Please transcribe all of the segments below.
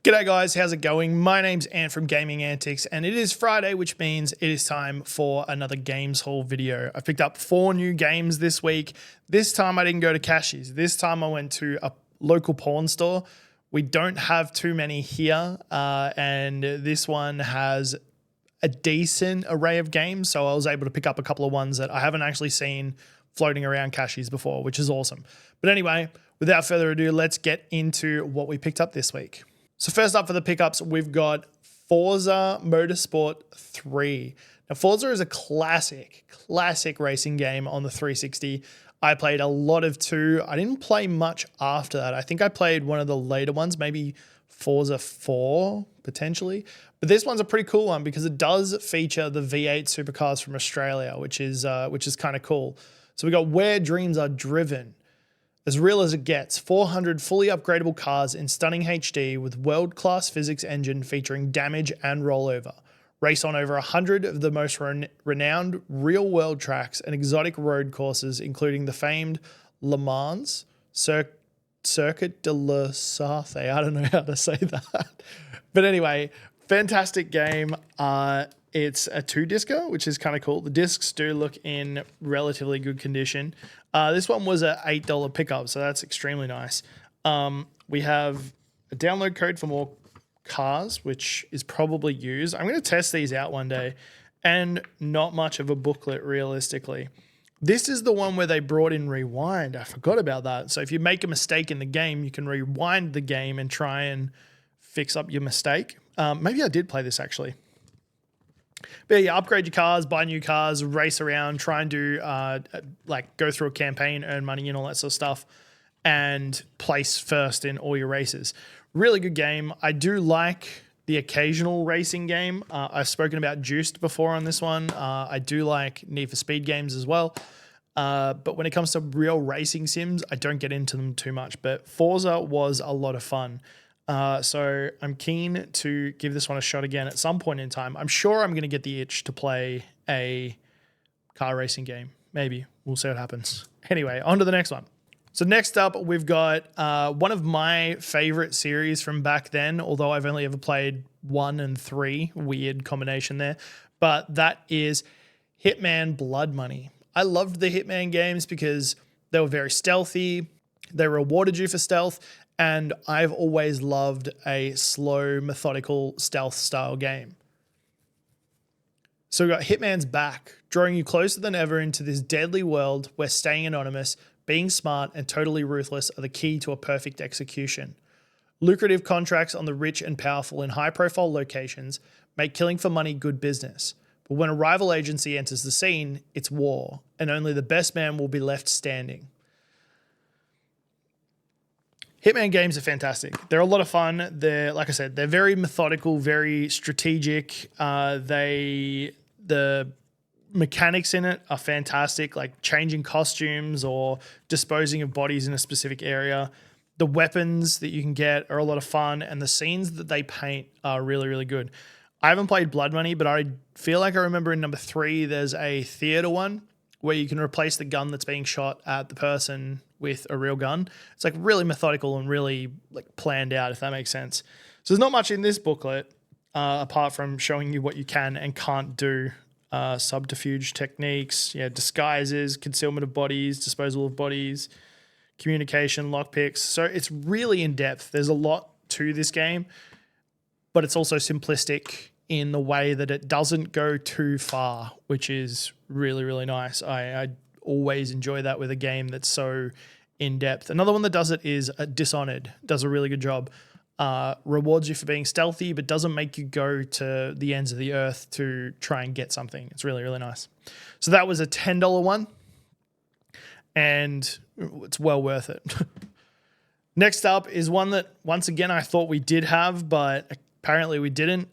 G'day guys, how's it going? My name's Ant from Gaming Antics and it is Friday, which means it is time for another games haul video. I picked up 4 new games this week. This time I didn't go to Cashies. This time I went to a local pawn store. We don't have too many here and this one has a decent array of games, so I was able to pick up a couple of ones that I haven't actually seen floating around Cashies before, which is awesome. But anyway, without further ado, let's get into what we picked up this week. So first up for the pickups, we've got Forza Motorsport 3. Now, Forza is a classic racing game on the 360. I played a lot of 2. I didn't play much after that. I think I played one of the later ones, maybe Forza 4 potentially. But this one's a pretty cool one because it does feature the V8 supercars from Australia, which is kind of cool. So we got Where Dreams Are Driven. As real as it gets, 400 fully upgradable cars in stunning HD with world-class physics engine featuring damage and rollover. Race on over 100 of the most renowned real-world tracks and exotic road courses, including the famed Le Mans, Circuit de la Sarthe. I don't know how to say that. But anyway, fantastic game. It's a 2-discer, which is kind of cool. The discs do look in relatively good condition. This one was a $8 pickup, so that's extremely nice. We have a download code for more cars, which is probably used. I'm going to test these out one day, and not much of a booklet realistically. This is the one where they brought in Rewind. I forgot about that. So if you make a mistake in the game, you can rewind the game and try and fix up your mistake. Maybe I did play this actually. But yeah, upgrade your cars, buy new cars, race around, try and do like go through a campaign, earn money and all that sort of stuff, and place first in all your races. Really good game. I do like the occasional racing game. I've spoken about Juiced before on this one. I do like Need for Speed games as well. But when it comes to real racing sims, I don't get into them too much. But Forza was a lot of fun. So I'm keen to give this one a shot again at some point in time. I'm sure I'm going to get the itch to play a car racing game. Maybe. We'll see what happens. Anyway, on to the next one. So next up, we've got one of my favorite series from back then, although I've only ever played 1 and 3. Weird combination there. But that is Hitman Blood Money. I loved the Hitman games because they were very stealthy. They rewarded you for stealth. And I've always loved a slow, methodical, stealth-style game. So we've got Hitman's back, drawing you closer than ever into this deadly world where staying anonymous, being smart, and totally ruthless are the key to a perfect execution. Lucrative contracts on the rich and powerful in high-profile locations make killing for money good business. But when a rival agency enters the scene, it's war, and only the best man will be left standing. Hitman games are fantastic. They're a lot of fun. They're, like I said, they're very methodical, very strategic. The mechanics in it are fantastic, like changing costumes or disposing of bodies in a specific area. The weapons that you can get are a lot of fun, and the scenes that they paint are really, really good. I haven't played Blood Money, but I feel like I remember in number 3, there's a theater one where you can replace the gun that's being shot at the person with a real gun. It's like really methodical and really like planned out, if that makes sense. So there's not much in this booklet apart from showing you what you can and can't do. Subterfuge techniques, disguises, concealment of bodies, disposal of bodies, communication, lockpicks. So it's really in depth. There's a lot to this game, but it's also simplistic in the way that it doesn't go too far, which is really, really nice. I always enjoy that with a game that's so in-depth. Another one that does it is Dishonored. Does a really good job. Rewards you for being stealthy, but doesn't make you go to the ends of the earth to try and get something. It's really, really nice. So that was a $10 one, and it's well worth it. Next up is one that, once again, I thought we did have, but apparently we didn't.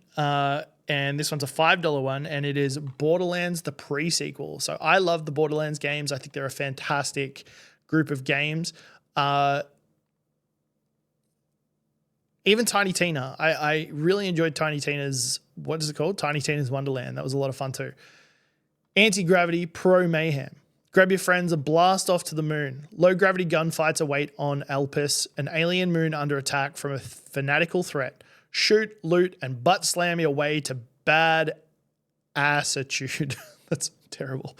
And this one's a $5 one, and it is Borderlands, the pre-sequel. So I love the Borderlands games. I think they're a fantastic group of games. Even Tiny Tina. I really enjoyed Tiny Tina's, what is it called? Tiny Tina's Wonderland. That was a lot of fun too. Anti-Gravity Pro Mayhem. Grab your friends and blast off to the moon. Low-gravity gunfights await on Elpis, an alien moon under attack from a fanatical threat. shoot, loot, and butt slam your way to bad assitude. That's terrible.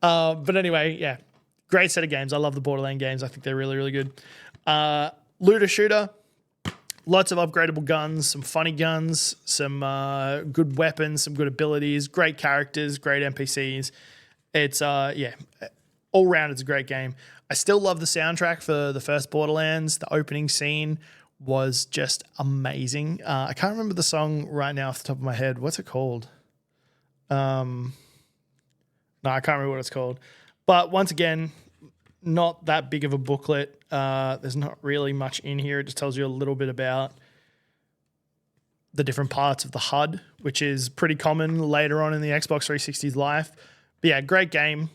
But anyway, yeah, great set of games. I love the Borderlands games. I think they're really, really good. Looter shooter, lots of upgradable guns, some funny guns, some good weapons, some good abilities, great characters, great NPCs. It's yeah, all round it's a great game. I still love the soundtrack for the first Borderlands. The opening scene was just amazing. I can't remember the song right now off the top of my head. What's it called? No, I can't remember what it's called. But once again, not that big of a booklet. There's not really much in here. It just tells you a little bit about the different parts of the HUD, which is pretty common later on in the Xbox 360's life. But yeah, great game.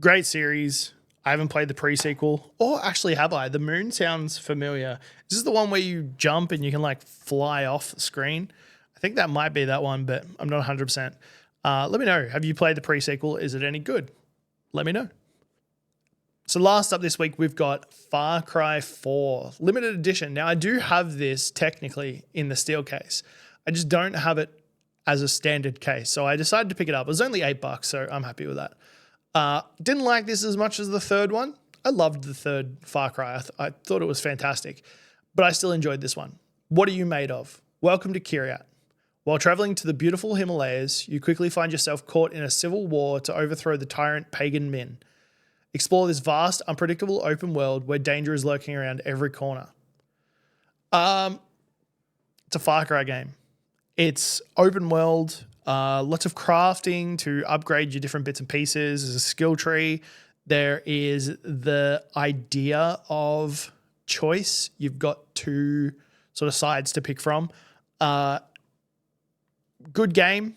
Great series. I haven't played the pre-sequel. Or actually, have I? The Moon sounds familiar. Is this the one where you jump and you can like fly off the screen? I think that might be that one, but I'm not 100%. Let me know. Have you played the pre-sequel? Is it any good? Let me know. So last up this week, we've got Far Cry 4 limited edition. Now, I do have this technically in the steel case. I just don't have it as a standard case. So I decided to pick it up. It was only $8, so I'm happy with that. Didn't like this as much as the third one. I loved the third Far Cry. I thought it was fantastic, but I still enjoyed this one. What are you made of? Welcome to Kyrat. While traveling to the beautiful Himalayas, you quickly find yourself caught in a civil war to overthrow the tyrant pagan Min. Explore this vast, unpredictable open world where danger is lurking around every corner. It's a Far Cry game. It's open world, lots of crafting to upgrade your different bits and pieces. There's a skill tree. There is the idea of choice. You've got two sort of sides to pick from. Good game.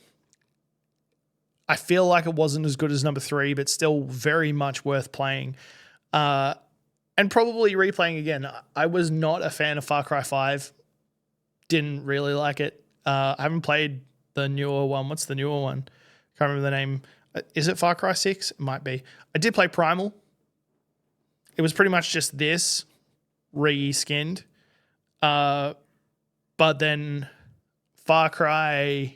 I feel like it wasn't as good as number 3, but still very much worth playing. And probably replaying again. I was not a fan of Far Cry 5. Didn't really like it. I haven't played the newer one. What's the newer one? Can't remember the name. Is it Far Cry 6? It might be. I did play Primal. It was pretty much just this re-skinned. But then Far Cry...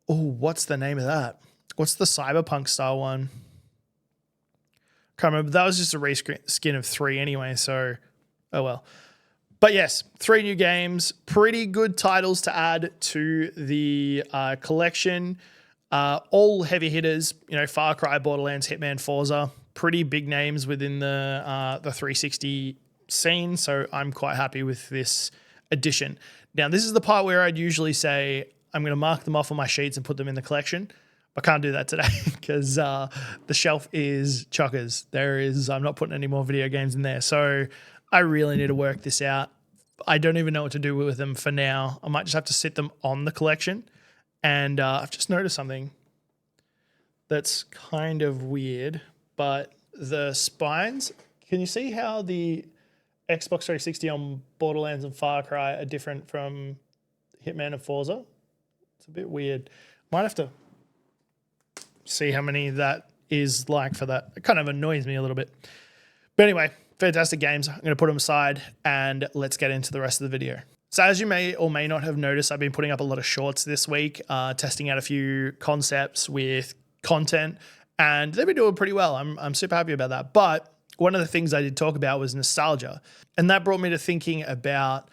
Oh, what's the name of that? What's the cyberpunk style one? Can't remember. That was just a reskin of 3 anyway, so oh well. But yes, 3 new games. Pretty good titles to add to the collection. All heavy hitters, you know, Far Cry, Borderlands, Hitman, Forza. Pretty big names within the 360 scene, so I'm quite happy with this addition. Now, this is the part where I'd usually say I'm going to mark them off on my sheets and put them in the collection. I can't do that today because the shelf is chockers. I'm not putting any more video games in there. So I really need to work this out. I don't even know what to do with them for now. I might just have to sit them on the collection. And I've just noticed something that's kind of weird, but the spines, can you see how the Xbox 360 on Borderlands and Far Cry are different from Hitman and Forza? It's a bit weird. Might have to see how many that is like for that. It kind of annoys me a little bit. But anyway, fantastic games. I'm going to put them aside and let's get into the rest of the video. So as you may or may not have noticed, I've been putting up a lot of shorts this week, testing out a few concepts with content, and they've been doing pretty well. I'm super happy about that. But one of the things I did talk about was nostalgia, and that brought me to thinking about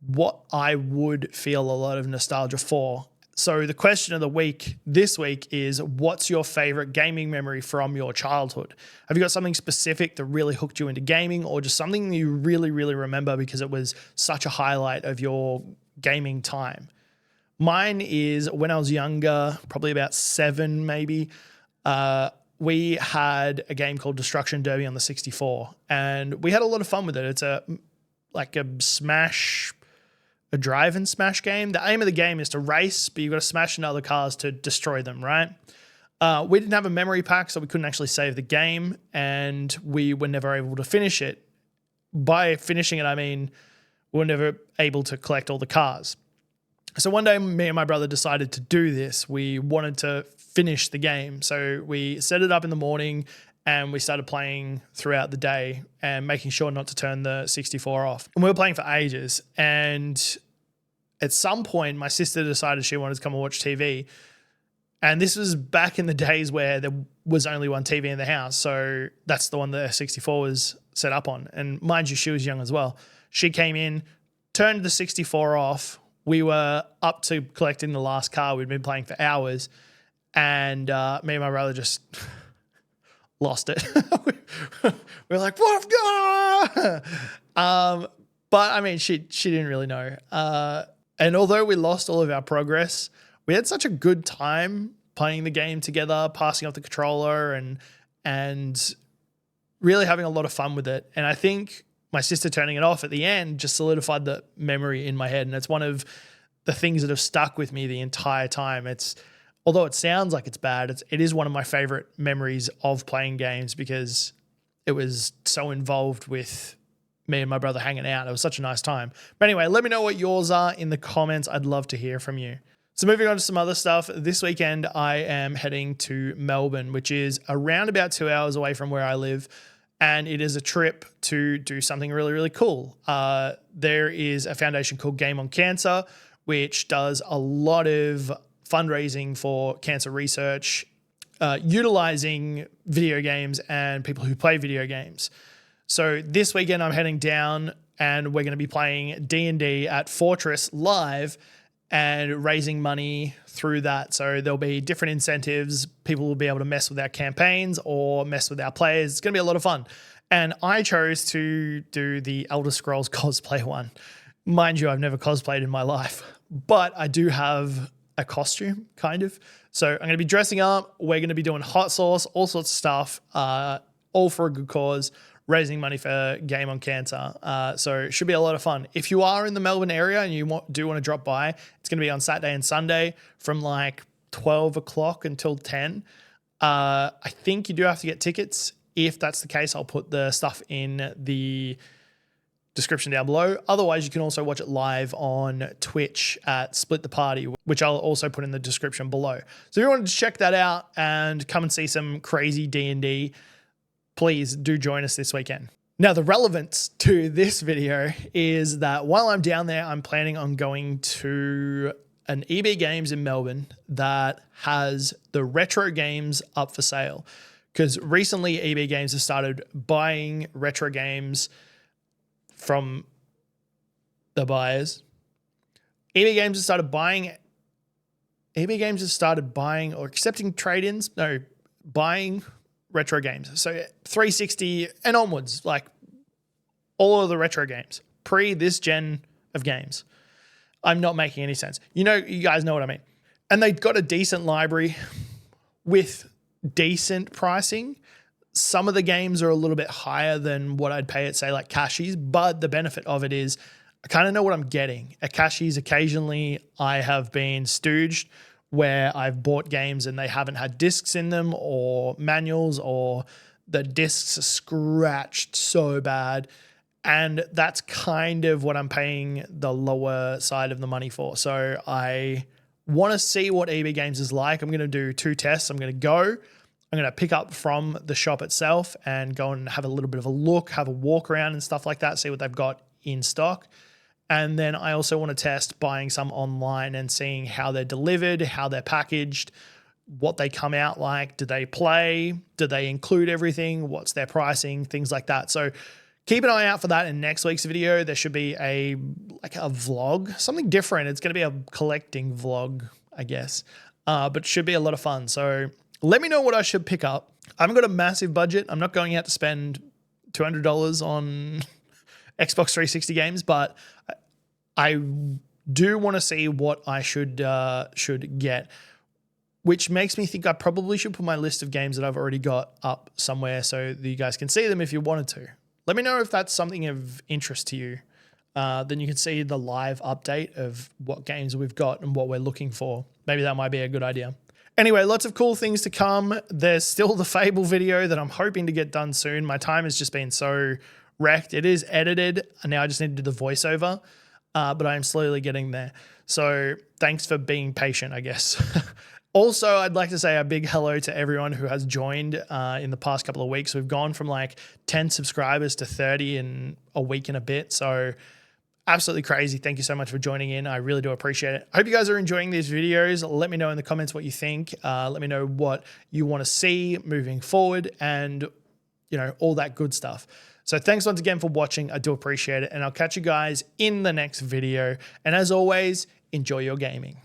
what I would feel a lot of nostalgia for. So the question of the week this week is, what's your favorite gaming memory from your childhood? Have you got something specific that really hooked you into gaming, or just something you really, really remember because it was such a highlight of your gaming time? Mine is when I was younger, probably about 7 maybe, we had a game called Destruction Derby on the 64, and we had a lot of fun with it. It's a drive and smash game. The aim of the game is to race, but you've got to smash into other cars to destroy them, right? We didn't have a memory pack, so we couldn't actually save the game, and we were never able to finish it. By finishing it, I mean we were never able to collect all the cars. So one day, me and my brother decided to do this. We wanted to finish the game, so we set it up in the morning, and we started playing throughout the day and making sure not to turn the 64 off. And we were playing for ages. And at some point, my sister decided she wanted to come and watch TV. And this was back in the days where there was only one TV in the house. So that's the one that the 64 was set up on. And mind you, she was young as well. She came in, turned the 64 off. We were up to collecting the last car. We'd been playing for hours. And me and my brother just lost it. We're like, what? But I mean, she didn't really know. And although we lost all of our progress, we had such a good time playing the game together, passing off the controller and really having a lot of fun with it. And I think my sister turning it off at the end just solidified the memory in my head. And it's one of the things that have stuck with me the entire time. Although it sounds like it's bad, it is one of my favorite memories of playing games because it was so involved with me and my brother hanging out. It was such a nice time. But anyway, let me know what yours are in the comments. I'd love to hear from you. So moving on to some other stuff. This weekend, I am heading to Melbourne, which is around about 2 hours away from where I live. And it is a trip to do something really, really cool. There is a foundation called Game on Cancer, which does a lot of fundraising for cancer research, utilizing video games and people who play video games. So this weekend I'm heading down and we're going to be playing D&D at Fortress live and raising money through that. So there'll be different incentives. People will be able to mess with our campaigns or mess with our players. It's going to be a lot of fun. And I chose to do the Elder Scrolls cosplay one. Mind you, I've never cosplayed in my life, but I do have a costume, kind of. So I'm going to be dressing up. We're going to be doing hot sauce, all sorts of stuff, all for a good cause, raising money for Game on Cancer. So it should be a lot of fun. If you are in the Melbourne area and you do want to drop by, it's going to be on Saturday and Sunday from like 12 o'clock until 10. I think you do have to get tickets. If that's the case, I'll put the stuff in the description down below. Otherwise, you can also watch it live on Twitch at Split the Party, which I'll also put in the description below. So if you wanted to check that out and come and see some crazy D&D, please do join us this weekend. Now, the relevance to this video is that while I'm down there, I'm planning on going to an EB Games in Melbourne that has the retro games up for sale. Because recently EB Games has started buying retro games from the buyers. EB Games has started buying or accepting trade-ins. No, buying retro games. So 360 and onwards, like all of the retro games, pre this gen of games. I'm not making any sense. You guys know what I mean. And they've got a decent library with decent pricing. Some of the games are a little bit higher than what I'd pay at, say, like Cashies, but the benefit of it is I kind of know what I'm getting. At Cashies, occasionally I have been stooged where I've bought games and they haven't had discs in them or manuals, or the discs are scratched so bad. And that's kind of what I'm paying the lower side of the money for. So I want to see what EB Games is like. I'm going to do 2 tests. I'm going to pick up from the shop itself and go and have a little bit of a look, have a walk around and stuff like that, see what they've got in stock. And then I also want to test buying some online and seeing how they're delivered, how they're packaged, what they come out like. Do they play? Do they include everything? What's their pricing? Things like that. So keep an eye out for that in next week's video. There should be a vlog, something different. It's going to be a collecting vlog, I guess, but it should be a lot of fun. So let me know what I should pick up. I haven't got a massive budget. I'm not going out to spend $200 on Xbox 360 games, but I do want to see what I should get, which makes me think I probably should put my list of games that I've already got up somewhere so that you guys can see them if you wanted to. Let me know if that's something of interest to you. Then you can see the live update of what games we've got and what we're looking for. Maybe that might be a good idea. Anyway, lots of cool things to come. There's still the Fable video that I'm hoping to get done soon. My time has just been so wrecked. It is edited, and now I just need to do the voiceover, but I am slowly getting there. So thanks for being patient, I guess. Also, I'd like to say a big hello to everyone who has joined in the past couple of weeks. We've gone from like 10 subscribers to 30 in a week and a bit. So absolutely crazy. Thank you so much for joining in. I really do appreciate it. I hope you guys are enjoying these videos. Let me know in the comments what you think. Let me know what you want to see moving forward and, you know, all that good stuff. So thanks once again for watching. I do appreciate it. And I'll catch you guys in the next video. And as always, enjoy your gaming.